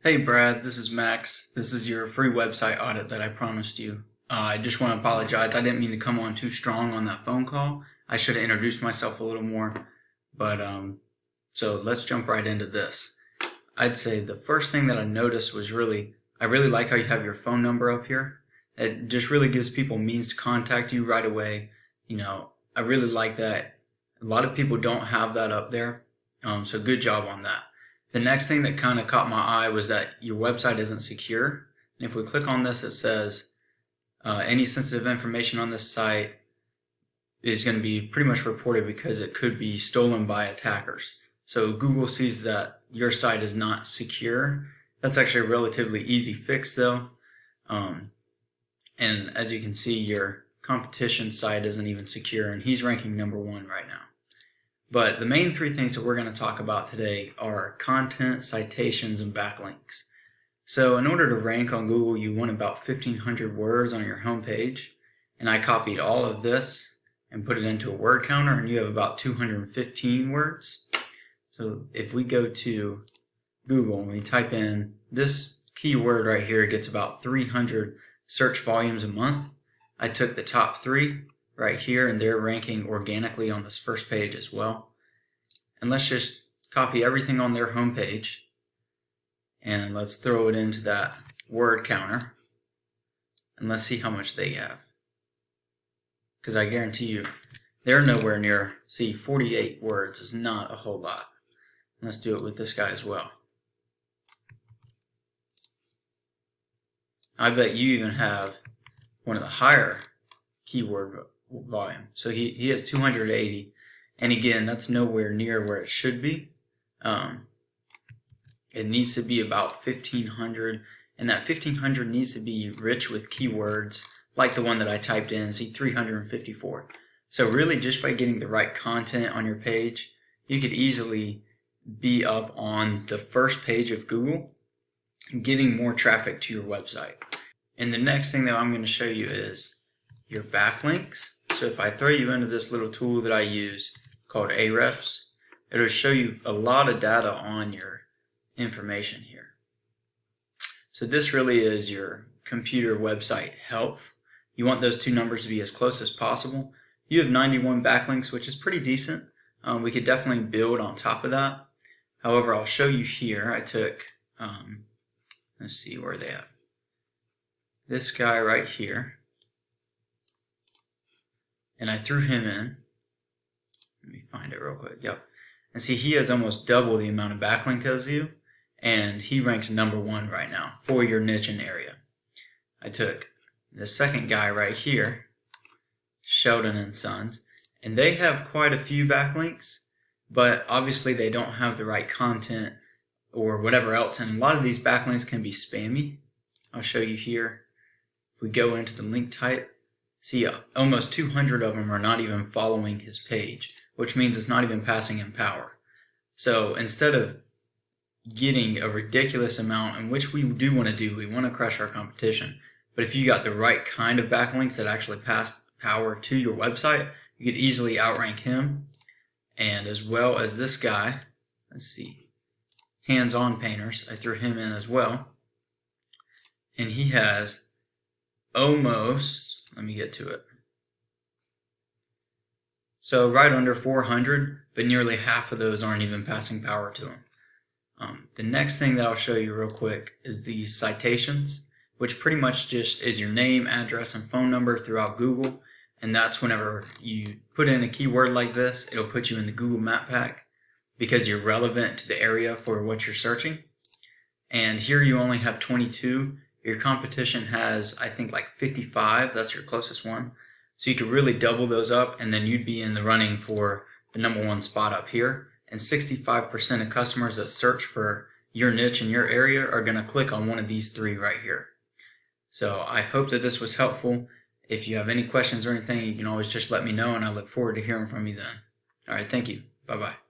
Hey Brad, this is Max. This is your free website audit that I promised you. I just want to apologize. I didn't mean to come on too strong on that phone call. I should have introduced myself a little more. So let's jump right into this. I'd say the first thing that I noticed was I really like how you have your phone number up here. It just really gives people means to contact you right away. I really like that. A lot of people don't have that up there. So good job on that. The next thing that kind of caught my eye was that your website isn't secure. And if we click on this, it says any sensitive information on this site is going to be pretty much reported because it could be stolen by attackers. So Google sees that your site is not secure. That's actually a relatively easy fix though. And as you can see, your competition site isn't even secure, and he's ranking #1 right now. But the main three things that we're going to talk about today are content, citations, and backlinks. So in order to rank on Google, you want about 1,500 words on your home page. And I copied all of this and put it into a word counter, and you have about 215 words. So if we go to Google and we type in this keyword right here, it gets about 300 search volumes a month. I took the top 3 right here, and they're ranking organically on this first page as well. And let's just copy everything on their homepage, and let's throw it into that word counter, and let's see how much they have. Because I guarantee you, they're nowhere near. See, 48 words is not a whole lot. And let's do it with this guy as well. I bet you even have one of the higher keyword volume. So he has 280, and again, that's nowhere near where it should be. It needs to be about 1,500, and that 1,500 needs to be rich with keywords like the one that I typed in. See, 354. So really, just by getting the right content on your page, you could easily be up on the first page of Google, getting more traffic to your website. And the next thing that I'm going to show you is your backlinks. So if I throw you into this little tool that I use called Ahrefs, it'll show you a lot of data on your information here. So this really is your computer website health. You want those two numbers to be as close as possible. You have 91 backlinks, which is pretty decent. We could definitely build on top of that. However, I'll show you here. I took, let's see where they at. This guy right here, and I threw him in. Let me find it real quick. Yep. And see, he has almost double the amount of backlink as you, and he ranks #1 right now for your niche and area. I took the second guy right here, Sheldon and Sons, and they have quite a few backlinks, but obviously they don't have the right content or whatever else, and a lot of these backlinks can be spammy. I'll show you here. If we go into the link type, see, almost 200 of them are not even following his page, which means it's not even passing him power. So instead of getting a ridiculous amount, and which we do want to do, we want to crush our competition, but if you got the right kind of backlinks that actually pass power to your website, you could easily outrank him. And as well as this guy, let's see, Hands-On Painters, I threw him in as well, and he has almost, let me get to it. So right under 400, but nearly half of those aren't even passing power to him. The next thing that I'll show you real quick is these citations, which pretty much just is your name, address, and phone number throughout Google. And that's whenever you put in a keyword like this, it'll put you in the Google Map Pack because you're relevant to the area for what you're searching. And here you only have 22. Your competition has, I think, like 55. That's your closest one. So you could really double those up, and then you'd be in the running for the #1 spot up here. And 65% of customers that search for your niche in your area are going to click on one of these 3 right here. So I hope that this was helpful. If you have any questions or anything, you can always just let me know, and I look forward to hearing from you then. All right, thank you. Bye-bye.